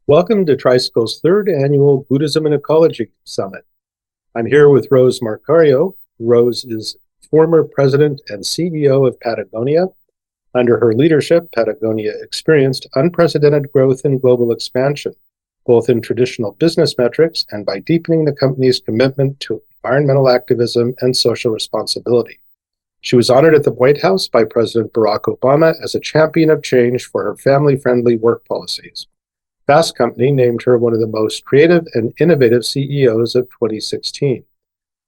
Welcome to Tricycle's third annual Buddhism and Ecology Summit. I'm here with Rose Marcario. Rose is former president and CEO of Patagonia. Under her leadership, Patagonia experienced unprecedented growth and global expansion, both in traditional business metrics and by deepening the company's commitment to environmental activism and social responsibility. She was honored at the White House by President Barack Obama as a champion of change for her family-friendly work policies. Fast Company named her one of the most creative and innovative CEOs of 2016.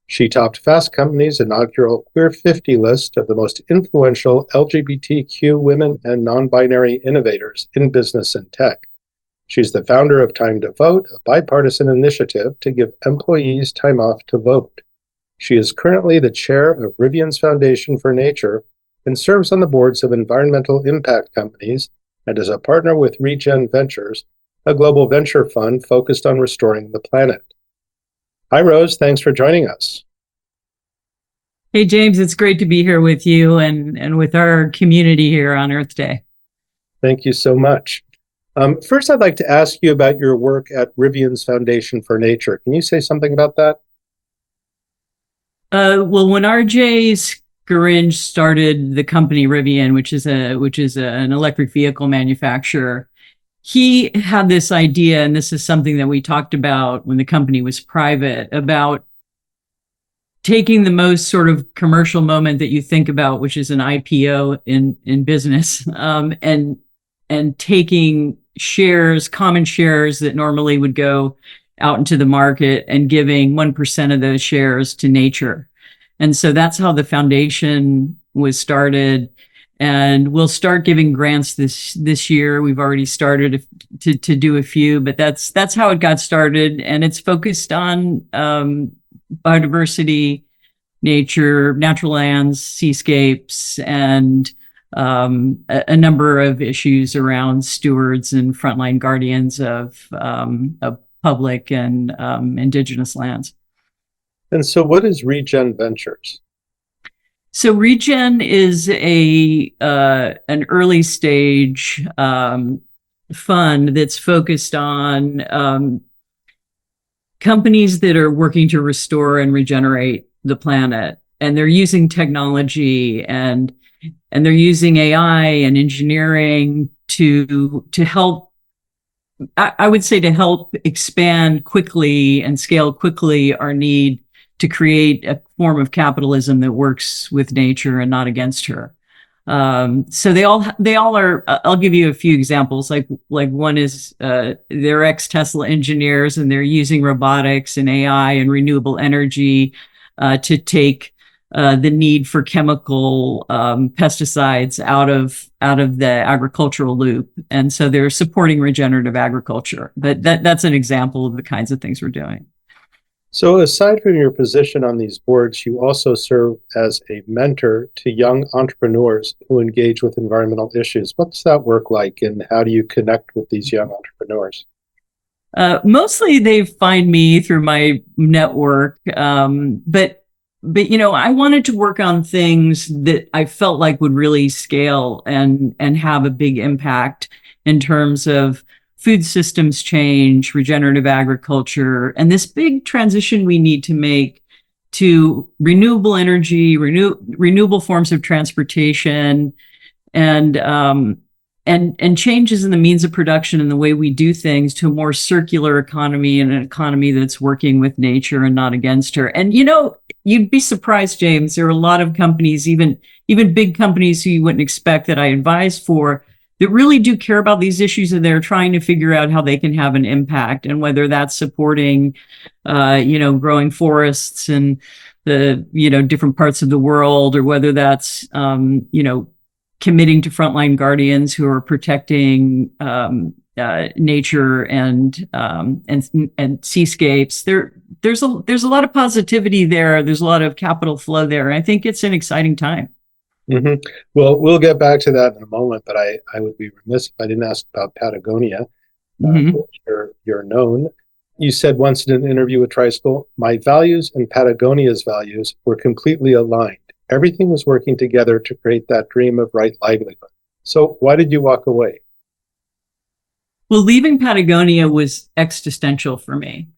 She topped Fast Company's inaugural Queer 50 list of the most influential LGBTQ women and non-binary innovators in business and tech. She's the founder of Time to Vote, a bipartisan initiative to give employees time off to vote. She is currently the chair of Rivian's Foundation for Nature and serves on the boards of environmental impact companies and is a partner with Regen Ventures, a global venture fund focused on restoring the planet. Hi, Rose. Thanks for joining us. Hey, James, it's great to be here with you and with our community here on Earth Day. Thank you so much. First, I'd like to ask you about your work at Rivian's Foundation for Nature. Can you say something about that? Well, when RJ Scaringe started the company Rivian, which is an electric vehicle manufacturer, he had this idea, and this is something that we talked about when the company was private, about taking the most sort of commercial moment that you think about, which is an IPO in business, and taking shares, common shares that normally would go out into the market and giving 1% of those shares to nature. And so that's how the foundation was started. And we'll start giving grants this year. We've already started to do a few, but that's how it got started. And it's focused on biodiversity, nature, natural lands, seascapes, and a number of issues around stewards and frontline guardians of public and indigenous lands. And so what is Regen Ventures? So Regen is an early stage fund that's focused on companies that are working to restore and regenerate the planet. And they're using technology and they're using AI and engineering to help, I would say, to help expand quickly and scale quickly our need to create a form of capitalism that works with nature and not against her. So they all are. I'll give you a few examples. Like one is they're ex-Tesla engineers, and they're using robotics and AI and renewable energy to take the need for chemical pesticides out of the agricultural loop, and so they're supporting regenerative agriculture. But that's an example of the kinds of things we're doing. So aside from your position on these boards, you also serve as a mentor to young entrepreneurs who engage with environmental issues. What's that work like, and how do you connect with these young entrepreneurs? Mostly they find me through my network, but I wanted to work on things that I felt like would really scale and have a big impact in terms of food systems change, regenerative agriculture, and this big transition we need to make to renewable energy, renewable forms of transportation, and changes in the means of production and the way we do things to a more circular economy and an economy that's working with nature and not against her. And you'd be surprised, James, there are a lot of companies, even big companies who you wouldn't expect that I advise for, that really do care about these issues, and they're trying to figure out how they can have an impact, and whether that's supporting, growing forests in the, different parts of the world, or whether that's, committing to frontline guardians who are protecting nature and seascapes. There's a lot of positivity there. There's a lot of capital flow there. And I think it's an exciting time. Mm-hmm. Well, we'll get back to that in a moment, but I would be remiss if I didn't ask about Patagonia. Mm-hmm. You're known. You said once in an interview with Tricycle, my values and Patagonia's values were completely aligned. Everything was working together to create that dream of right livelihood. So why did you walk away? Well, leaving Patagonia was existential for me.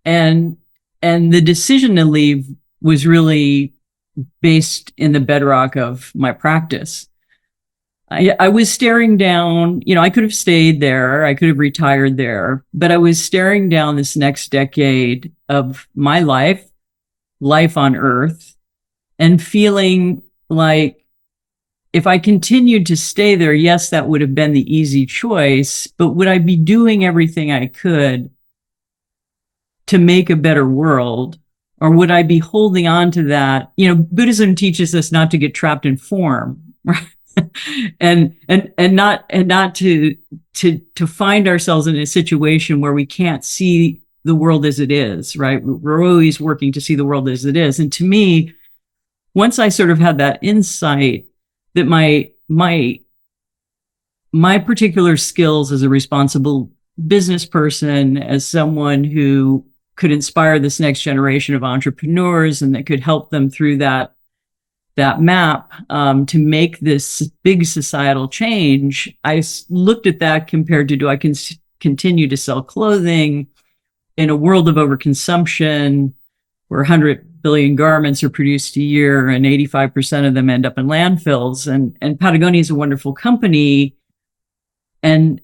And the decision to leave was really based in the bedrock of my practice. I was staring down, I could have stayed there, I could have retired there, but I was staring down this next decade of my life on Earth, and feeling like if I continued to stay there, yes, that would have been the easy choice, but would I be doing everything I could to make a better world? Or would I be holding on to that? Buddhism teaches us not to get trapped in form, right? and not to find ourselves in a situation where we can't see the world as it is, right? We're always working to see the world as it is. And to me, once I sort of had that insight that my particular skills as a responsible business person, as someone who could inspire this next generation of entrepreneurs and that could help them through that map to make this big societal change, I looked at that compared to, do I continue to sell clothing in a world of overconsumption where 100 billion garments are produced a year and 85% of them end up in landfills? And Patagonia is a wonderful company. And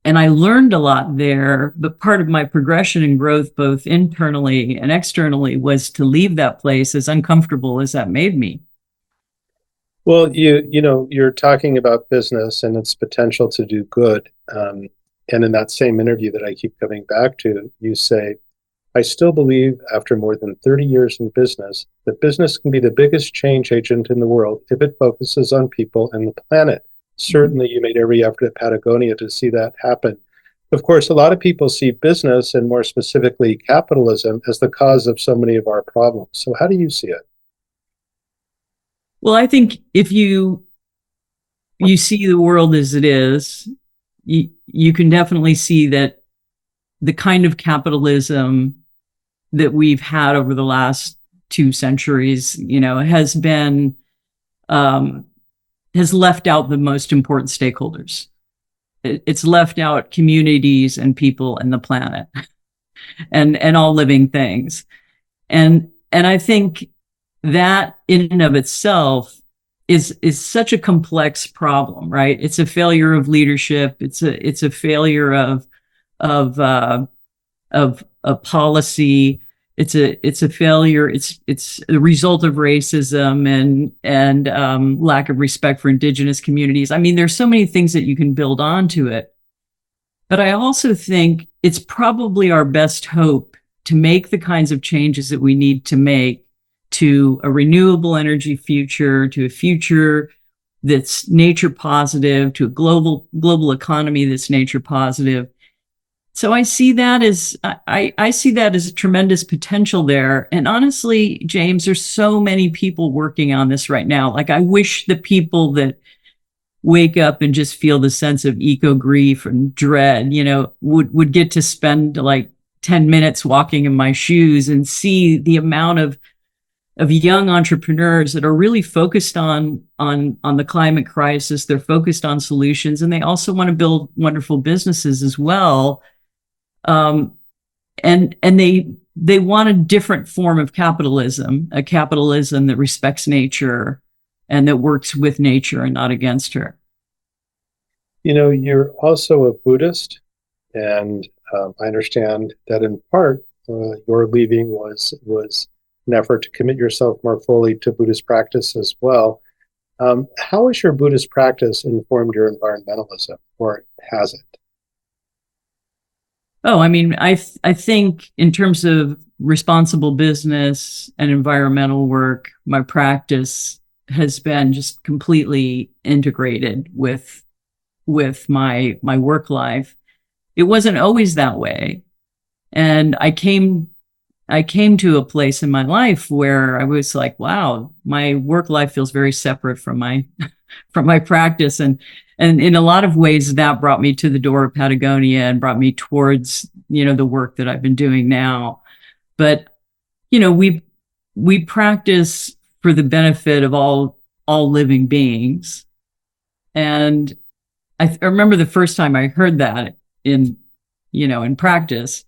I learned a lot there, but part of my progression and growth, both internally and externally, was to leave that place, as uncomfortable as that made me. Well, you're talking about business and its potential to do good. And in that same interview that I keep coming back to, you say, I still believe, after more than 30 years in business, that business can be the biggest change agent in the world if it focuses on people and the planet. Certainly, you made every effort at Patagonia to see that happen. Of course, a lot of people see business, and more specifically capitalism, as the cause of so many of our problems. So how do you see it? Well, I think if you see the world as it is, you can definitely see that the kind of capitalism that we've had over the last 2 centuries, has been has left out the most important stakeholders. It's left out communities and people and the planet and all living things. And I think that in and of itself is such a complex problem, right? It's a failure of leadership. It's a failure of policy. It's a failure. It's a result of racism and lack of respect for indigenous communities. I mean, there's so many things that you can build onto it. But I also think it's probably our best hope to make the kinds of changes that we need to make to a renewable energy future, to a future that's nature positive, to a global economy that's nature positive. So I see that as I see that as a tremendous potential there. And honestly, James, there's so many people working on this right now. Like, I wish the people that wake up and just feel the sense of eco grief and dread, would get to spend like 10 minutes walking in my shoes and see the amount of young entrepreneurs that are really focused on the climate crisis. They're focused on solutions, and they also want to build wonderful businesses as well. And they want a different form of capitalism, a capitalism that respects nature and that works with nature and not against her. You're also a Buddhist, and I understand that in part your leaving was an effort to commit yourself more fully to Buddhist practice as well. How has your Buddhist practice informed your environmentalism, or has it? Oh, I mean, I think in terms of responsible business and environmental work, my practice has been just completely integrated with my work life. It wasn't always that way, and I came to a place in my life where I was like, wow, my work life feels very separate from my from my practice. And in a lot of ways, that brought me to the door of Patagonia and brought me towards, the work that I've been doing now. But, we practice for the benefit of all living beings. And I remember the first time I heard that, in, in practice,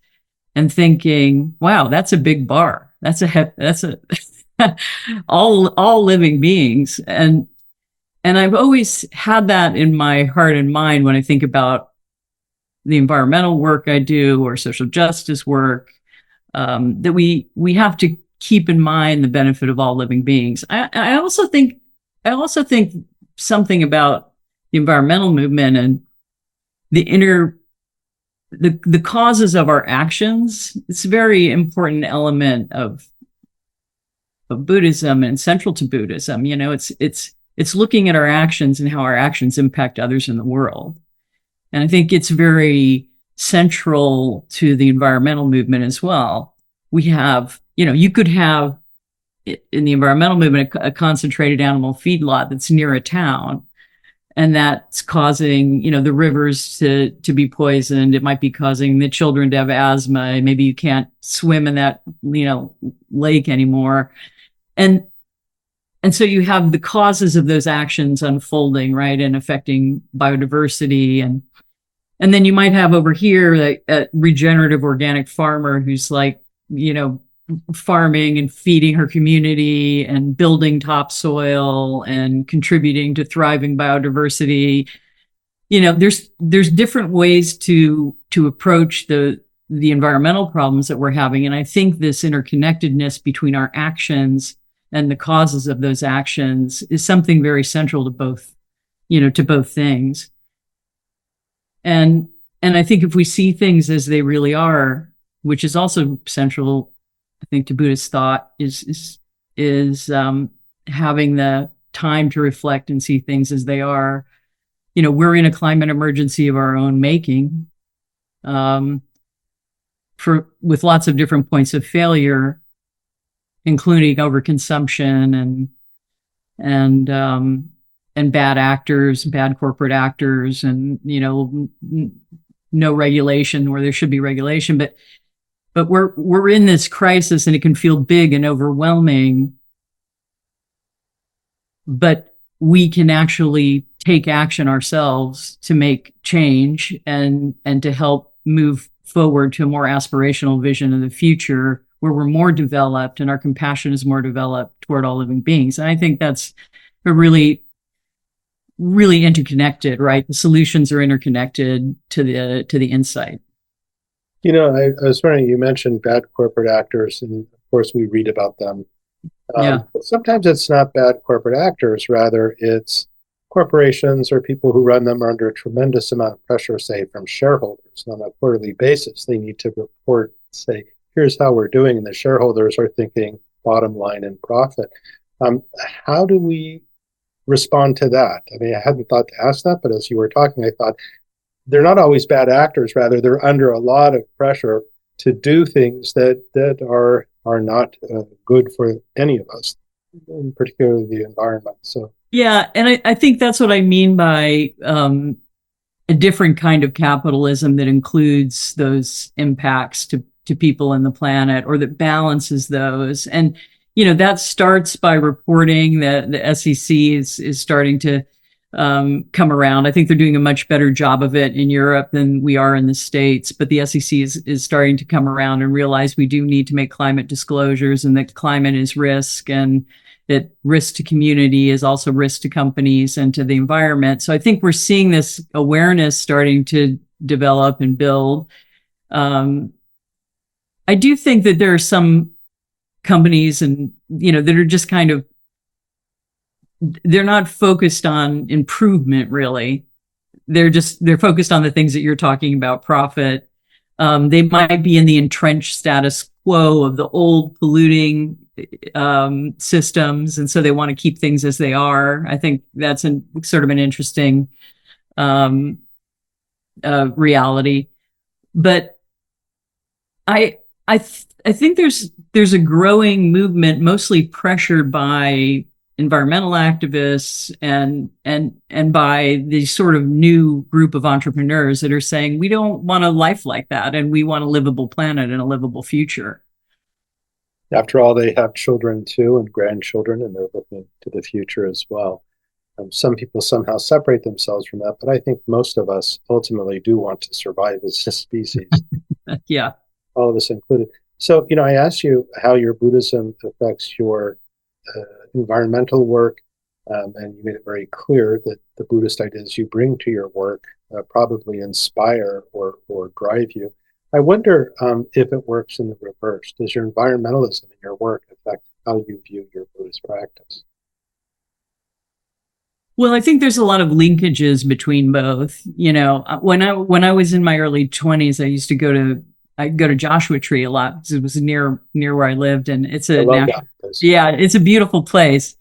and thinking, wow, that's a big bar. That's a all living beings. And I've always had that in my heart and mind when I think about the environmental work I do or social justice work, that we have to keep in mind the benefit of all living beings. I also think something about the environmental movement and the causes of our actions. It's a very important element of Buddhism and central to Buddhism. It's looking at our actions and how our actions impact others in the world. And I think it's very central to the environmental movement as well. We have, you could have in the environmental movement a concentrated animal feedlot that's near a town, and that's causing, the rivers to be poisoned. It might be causing the children to have asthma. Maybe you can't swim in that, lake anymore. And so you have the causes of those actions unfolding, right, and affecting biodiversity. And then you might have over here a regenerative organic farmer who's like, farming and feeding her community and building topsoil and contributing to thriving biodiversity. There's different ways to approach the environmental problems that we're having. And I think this interconnectedness between our actions and the causes of those actions is something very central to both things. And I think if we see things as they really are, which is also central, I think, to Buddhist thought, is having the time to reflect and see things as they are. We're in a climate emergency of our own making, with lots of different points of failure, including overconsumption and bad actors, bad corporate actors, and no regulation where there should be regulation. But we're in this crisis, and it can feel big and overwhelming. But we can actually take action ourselves to make change and to help move forward to a more aspirational vision of the future where we're more developed and our compassion is more developed toward all living beings. And I think that's a really, really interconnected, right? The solutions are interconnected to the insight. I was wondering, you mentioned bad corporate actors, and of course we read about them. Yeah. But sometimes it's not bad corporate actors, rather it's corporations or people who run them are under a tremendous amount of pressure, say, from shareholders on a quarterly basis. They need to report, say, here's how we're doing, and the shareholders are thinking bottom line and profit. How do we respond to that? I mean, I hadn't thought to ask that, but as you were talking, I thought they're not always bad actors. Rather, they're under a lot of pressure to do things that are not good for any of us, and particularly the environment. So yeah, and I think that's what I mean by a different kind of capitalism that includes those impacts to people and the planet, or that balances those. And that starts by reporting. That the SEC is starting to come around. I think they're doing a much better job of it in Europe than we are in the States. But the SEC is starting to come around and realize we do need to make climate disclosures, and that climate is risk, and that risk to community is also risk to companies and to the environment. So I think we're seeing this awareness starting to develop and build. I do think that there are some companies and, that are just kind of, they're not focused on improvement, really. They're focused on the things that you're talking about, profit. They might be in the entrenched status quo of the old polluting systems, and so they want to keep things as they are. I think that's sort of an interesting reality. But I think there's a growing movement, mostly pressured by environmental activists and by the sort of new group of entrepreneurs that are saying we don't want a life like that, and we want a livable planet and a livable future. after all, they have children too and grandchildren, and they're looking to the future as well. Some people somehow separate themselves from that, but I think most of us ultimately do want to survive as a species, Yeah. all of us included. So, I asked you how your Buddhism affects your environmental work, and you made it very clear that the Buddhist ideas you bring to your work probably inspire or drive you. I wonder if it works in the reverse. Does your environmentalism in your work affect how you view your Buddhist practice? Well, I think there's a lot of linkages between both. When I was in my early 20s, I'd go to Joshua Tree a lot because it was near where I lived, and it's I a love national. that place. Yeah, it's a beautiful place.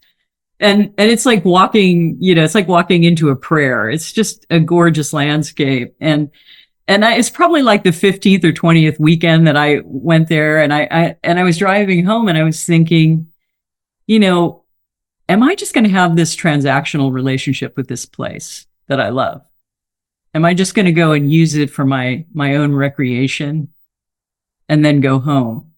And it's like it's like walking into a prayer. It's just a gorgeous landscape. It's probably like the 15th or 20th weekend that I went there, and I was driving home and I was thinking, you know, am I just going to have this transactional relationship with this place that I love? Am I just going to go and use it for my own recreation and then go home?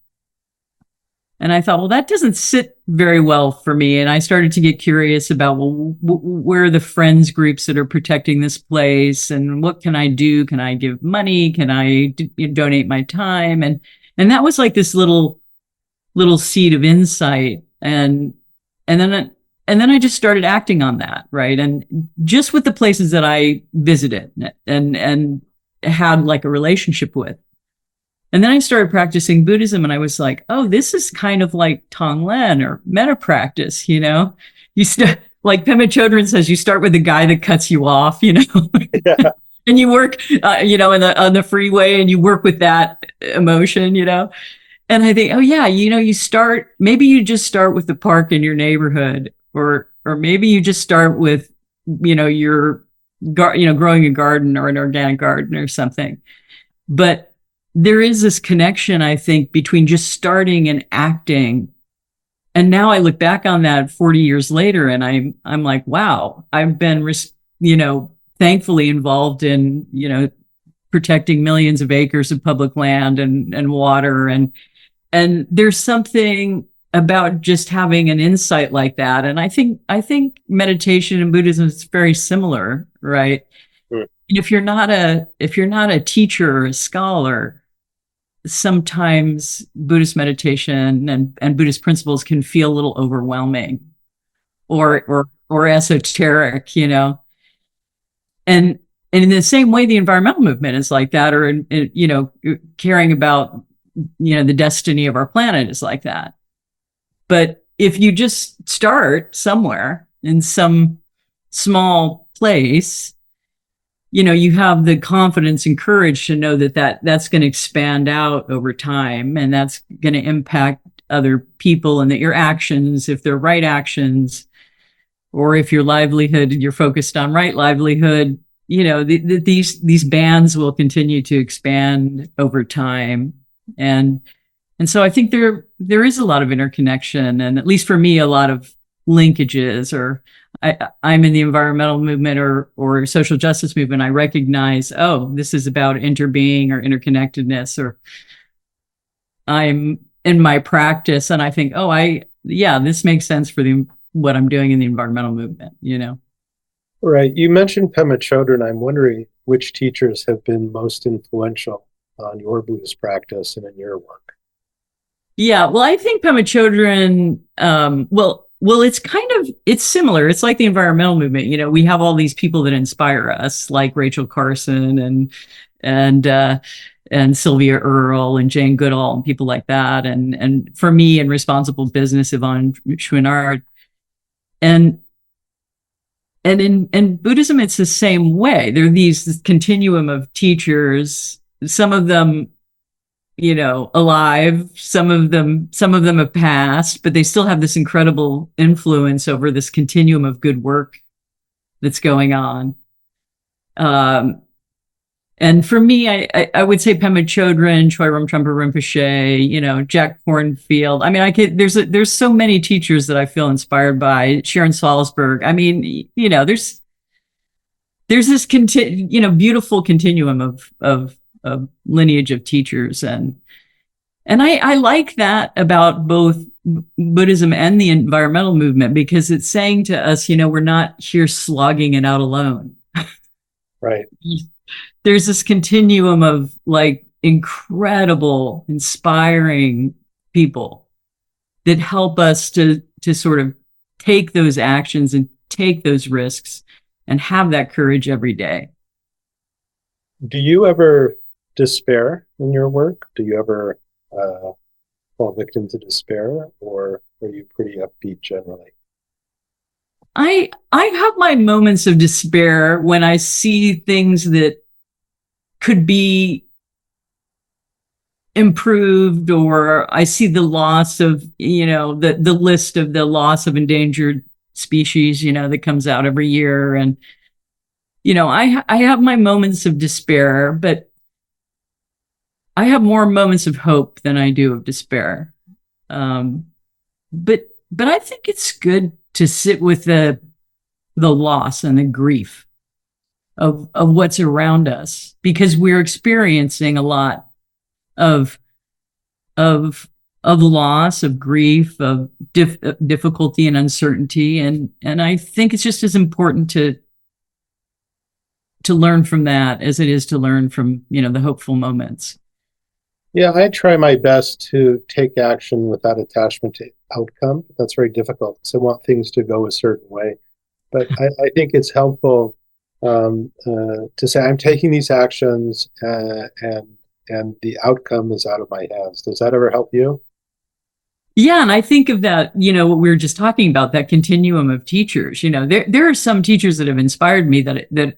And I thought, well, that doesn't sit very well for me. And I started to get curious about, well, where are the friends groups that are protecting this place, and what can I do? Can I give money? Can I donate my time? And that was like this little seed of insight. And then I just started acting on that, right? And just with the places that I visited and had like a relationship with. And then I started practicing Buddhism, and I was like, oh, this is kind of like Tonglen or metta practice, You start, like Pema Chodron says, you start with the guy that cuts you off, Yeah. and you work, on the freeway, and you work with that emotion. And I think, oh yeah, maybe you just start with the park in your neighborhood, or maybe you just start with, your, growing a garden or an organic garden or something. But there is this connection, I think, between just starting and acting. And now I look back on that 40 years later, and I'm like, wow, I've been, thankfully involved in, protecting millions of acres of public land and water. And there's something about just having an insight like that. And I think meditation and Buddhism is very similar, right? Mm. If you're not a teacher or a scholar, sometimes Buddhist meditation and Buddhist principles can feel a little overwhelming or esoteric. And in the same way, the environmental movement is like that, or caring about the destiny of our planet is like that. But if you just start somewhere in some small place, you have the confidence and courage to know that's going to expand out over time, and that's going to impact other people, and that your actions, if they're right actions, or if your livelihood, you're focused on right livelihood, these bands will continue to expand over time. And so I think there is a lot of interconnection, and at least for me, a lot of linkages. Or I'm in the environmental movement or social justice movement. I recognize, oh, this is about interbeing or interconnectedness. Or I'm in my practice, and I think, oh, this makes sense for what I'm doing in the environmental movement. Right. You mentioned Pema Chodron. I'm wondering which teachers have been most influential on your Buddhist practice and in your work. Yeah, well, I think Pema Chodron, it's similar. It's like the environmental movement. We have all these people that inspire us, like Rachel Carson and Sylvia Earle and Jane Goodall and people like that. And for me, in responsible business, Yvonne Chouinard. And in Buddhism, it's the same way. There are this continuum of teachers, some of them alive, some of them have passed, but they still have this incredible influence over this continuum of good work that's going on. And for me, I would say Pema Chodron, Chogyam Trungpa Rinpoche, Jack Kornfield. I mean, there's so many teachers that I feel inspired by. Sharon Salzberg. I mean, there's this beautiful continuum of lineage of teachers, and I like that about both Buddhism and the environmental movement, because it's saying to us, we're not here slogging it out alone. Right. There's this continuum of like incredible, inspiring people that help us to sort of take those actions and take those risks and have that courage every day. Do you ever despair in your work? Do you ever fall victim to despair, or are you pretty upbeat generally? I have my moments of despair when I see things that could be improved, or I see the loss of, the list of the loss of endangered species, that comes out every year. And, I have my moments of despair, but I have more moments of hope than I do of despair. Um, but I think it's good to sit with the loss and the grief of what's around us, because we're experiencing a lot of of loss, of grief, of difficulty and uncertainty, and I think it's just as important to learn from that as it is to learn from the hopeful moments. Yeah, I try my best to take action without attachment to outcome. That's very difficult because I want things to go a certain way. But I think it's helpful to say I'm taking these actions and the outcome is out of my hands. Does that ever help you? Yeah, and I think of that, what we were just talking about, that continuum of teachers. There are some teachers that have inspired me that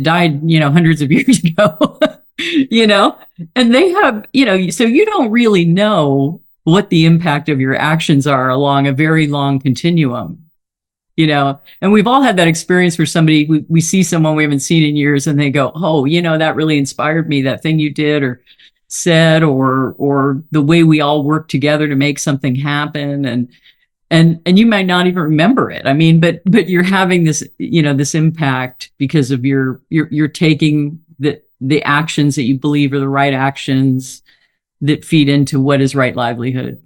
died, hundreds of years ago. you know, and they have, so you don't really know what the impact of your actions are along a very long continuum. And we've all had that experience where we see someone we haven't seen in years and they go, oh, that really inspired me, that thing you did or said, or the way we all work together to make something happen. And you might not even remember it. I mean, but you're having this, this impact because of you're taking the actions that you believe are the right actions that feed into what is right livelihood.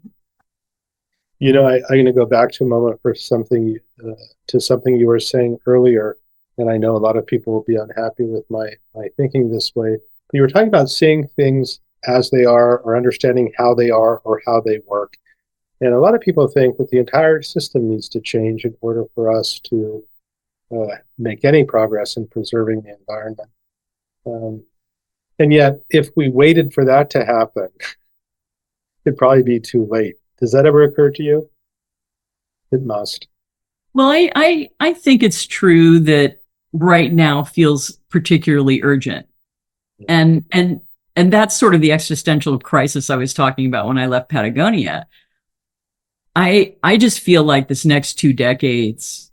I'm going to go back to a moment for something you were saying earlier, and I know a lot of people will be unhappy with my thinking this way. But you were talking about seeing things as they are, or understanding how they are, or how they work. And a lot of people think that the entire system needs to change in order for us to make any progress in preserving the environment. Um, and yet, if we waited for that to happen, it'd probably be too late. Does that ever occur to you? It must. Well, I think it's true that right now feels particularly urgent. And that's sort of the existential crisis I was talking about when I left Patagonia. I just feel like this next 2 decades,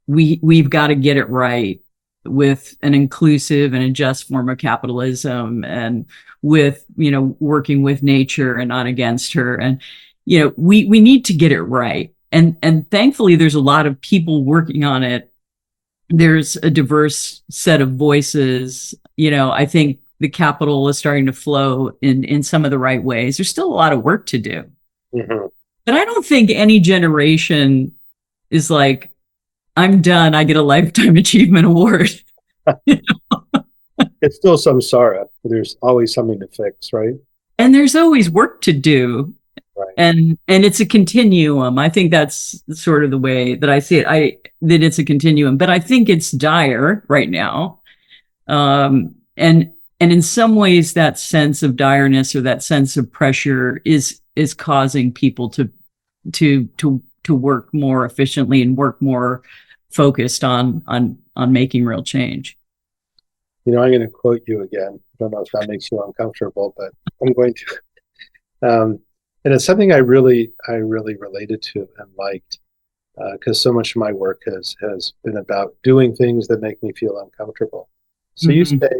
we've got to get it right with an inclusive and a just form of capitalism, and with working with nature and not against her. And we need to get it right. And thankfully there's a lot of people working on it. There's a diverse set of voices. I think the capital is starting to flow in some of the right ways. There's still a lot of work to do. Mm-hmm. But I don't think any generation is like, I'm done, I get a lifetime achievement award. It's still samsara. There's always something to fix, right? And there's always work to do. Right. And it's a continuum. I think that's sort of the way that I see it. That it's a continuum, but I think it's dire right now. And in some ways that sense of direness, or that sense of pressure, is causing people to work more efficiently and work more focused on making real change. I'm going to quote you again. I don't know if that makes you uncomfortable, but I'm going to. And it's something I really related to and liked, because so much of my work has been about doing things that make me feel uncomfortable. So you say,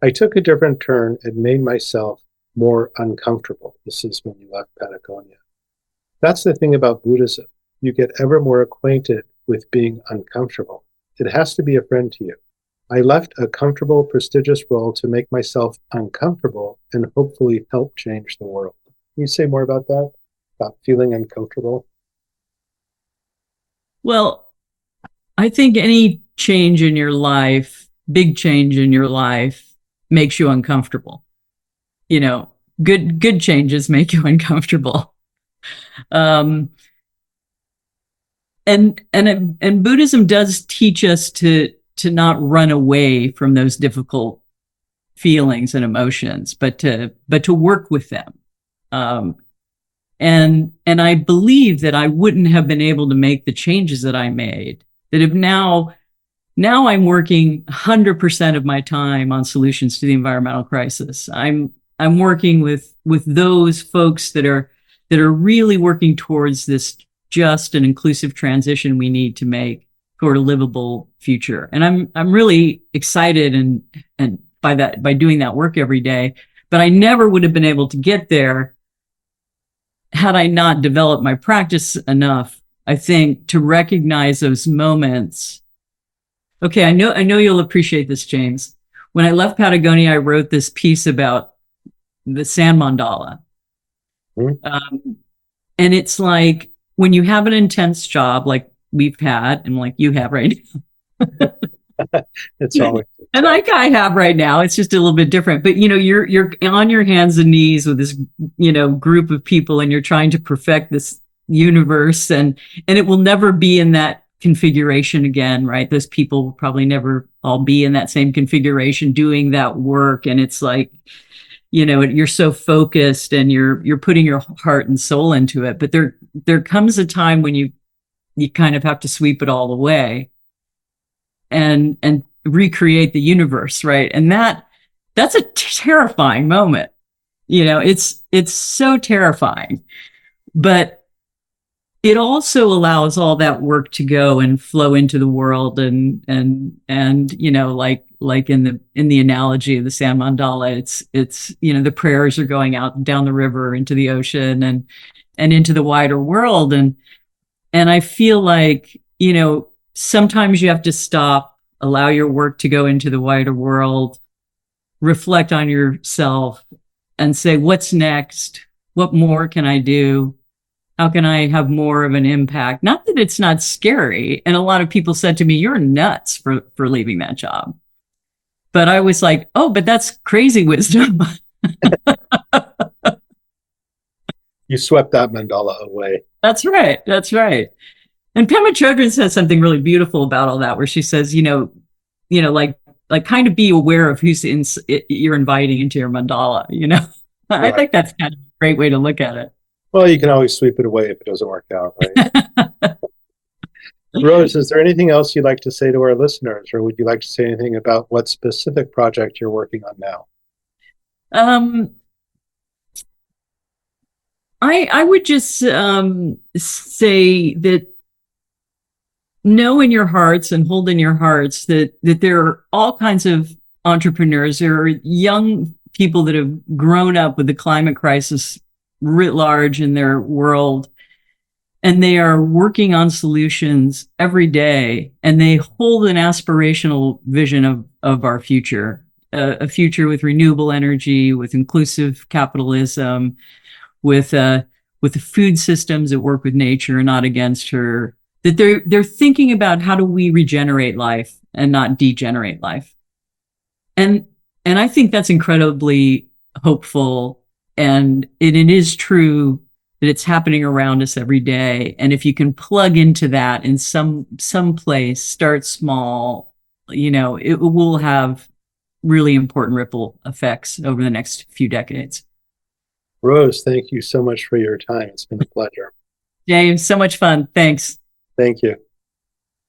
I took a different turn and made myself more uncomfortable. This is when you left Patagonia. That's the thing about Buddhism. You get ever more acquainted with being uncomfortable. It has to be a friend to you. I left a comfortable, prestigious role to make myself uncomfortable and hopefully help change the world. Can you say more about that? about feeling uncomfortable? Well, I think any change in your life, big change in your life, makes you uncomfortable. You know, good changes make you uncomfortable. Um, and Buddhism does teach us to not run away from those difficult feelings and emotions, but to work with them. Um, and I believe that I wouldn't have been able to make the changes that I made. That if now I'm working 100% of my time on solutions to the environmental crisis. I'm working with those folks that are really working towards this just and inclusive transition we need to make toward a livable future. And I'm really excited and by doing that work every day. But I never would have been able to get there had I not developed my practice enough, I think, to recognize those moments. Okay, I know you'll appreciate this, James. When I left Patagonia, I wrote this piece about the sand mandala. Hmm? And it's like when you have an intense job like we've had and like you have right It's now, always and like I have right now, it's just a little bit different. But you're on your hands and knees with this group of people, and you're trying to perfect this universe, and it will never be in that configuration again, right? Those people will probably never all be in that same configuration doing that work, and it's like you're so focused and you're putting your heart and soul into it. But there comes a time when you kind of have to sweep it all away and recreate the universe, right? And that's a terrifying moment. It's so terrifying, but it also allows all that work to go and flow into the world, and like in the analogy of the sand mandala, it's the prayers are going out down the river into the ocean and into the wider world. And I feel like sometimes you have to stop, allow your work to go into the wider world, reflect on yourself, and say, what's next? What more can I do? How can I have more of an impact? Not that it's not scary. And a lot of people said to me, you're nuts for leaving that job. But I was like, oh, but that's crazy wisdom. You swept that mandala away. That's right. That's right. And Pema Chodron says something really beautiful about all that, where she says, like kind of be aware of you're inviting into your mandala. I Right. think that's kind of a great way to look at it. Well, you can always sweep it away if it doesn't work out, right? Rose, is there anything else you'd like to say to our listeners, or would you like to say anything about what specific project you're working on now? Um, I would just say that know in your hearts and hold in your hearts that there are all kinds of entrepreneurs. There are young people that have grown up with the climate crisis writ large in their world, and they are working on solutions every day, and they hold an aspirational vision of our future, a future with renewable energy, with inclusive capitalism, with the food systems that work with nature and not against her. That they're thinking about how do we regenerate life and not degenerate life. And I think that's incredibly hopeful, and it is true that it's happening around us every day. And if you can plug into that in some place, start small, it will have really important ripple effects over the next few decades. Rose, thank you so much for your time. It's been a pleasure. James, so much fun. Thanks. Thank you.